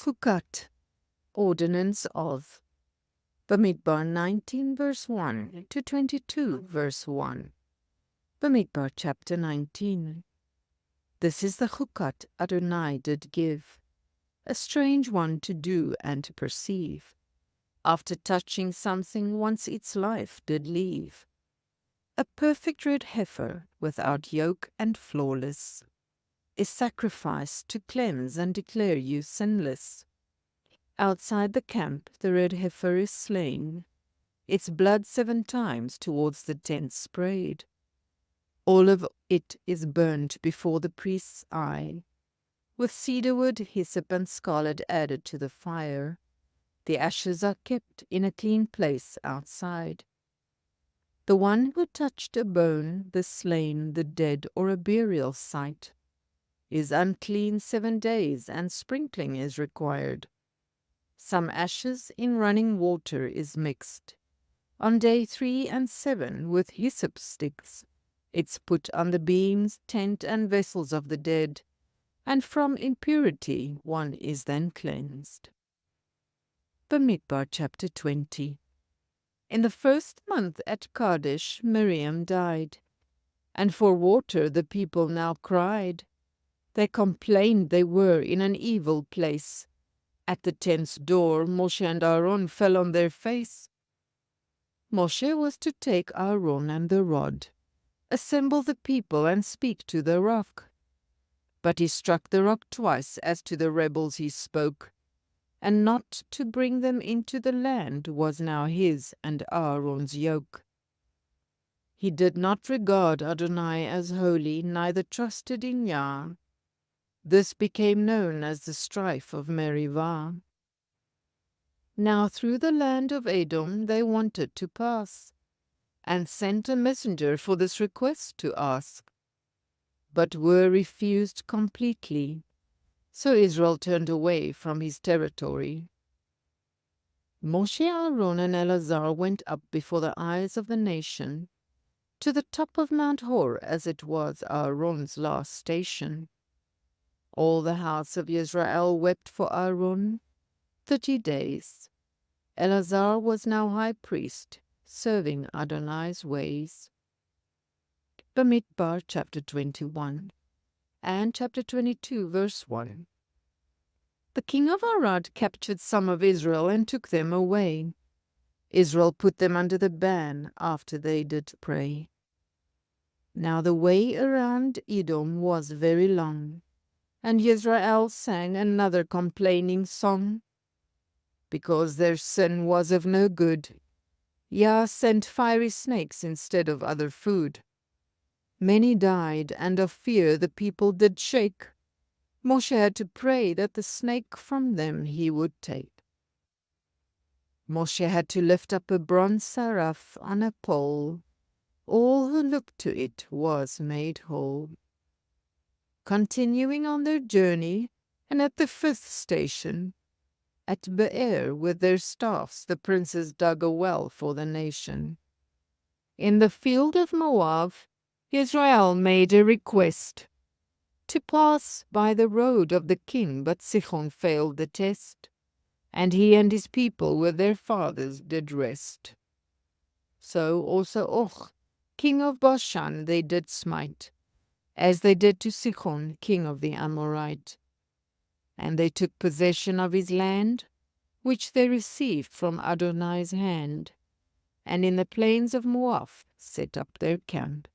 Chukat, ordinance of. Bamidbar 19 verse 1 to 22 verse 1. Bamidbar chapter 19. This is the Chukat Adonai did give, a strange one to do and to perceive, after touching something once its life did leave. A perfect red heifer, without yoke and flawless, is sacrificed to cleanse and declare you sinless. Outside the camp the red heifer is slain, its blood 7 times towards the tent sprayed. All of it is burnt before the priest's eye, with cedarwood, hyssop, and scarlet added to the fire. The ashes are kept in a clean place outside. The one who touched a bone, the slain, the dead, or a burial site, is unclean 7 days, and sprinkling is required. Some ashes in running water is mixed. On day 3 and 7 with hyssop sticks, it's put on the beams, tent, and vessels of the dead, and from impurity one is then cleansed. Bamidbar chapter 20. In the 1st month at Kadesh Miriam died, and for water the people now cried. They complained they were in an evil place. At the tent's door Moshe and Aaron fell on their face. Moshe was to take Aaron and the rod, assemble the people and speak to the rock. But he struck the rock twice as to the rebels he spoke, and not to bring them into the land was now his and Aaron's yoke. He did not regard Adonai as holy, neither trusted in Yah. This became known as the strife of Merivah. Now through the land of Edom they wanted to pass, and sent a messenger for this request to ask, but were refused completely. So Israel turned away from his territory. Moshe, Aaron, and Eleazar went up before the eyes of the nation, to the top of Mount Hor, as it was Aaron's last station. All the house of Israel wept for Aaron 30 days. Eleazar was now high priest, serving Adonai's ways. Bamidbar chapter 21 and chapter 22 verse 1. The king of Arad captured some of Israel and took them away. Israel put them under the ban after they did pray. Now the way around Edom was very long, and Israel sang another complaining song. Because their sin was of no good, Yah sent fiery snakes instead of other food. Many died, and of fear the people did shake. Moshe had to pray that the snake from them he would take. Moshe had to lift up a bronze seraph on a pole. All who looked to it was made whole. Continuing on their journey, and at the 5th station, at Be'er with their staffs the princes dug a well for the nation. In the field of Moab, Israel made a request to pass by the road of the king, but Sichon failed the test, and he and his people with their fathers did rest. So also Och, king of Bashan, they did smite, as they did to Sichon, king of the Amorite. And they took possession of his land, which they received from Adonai's hand, and in the plains of Moab set up their camp.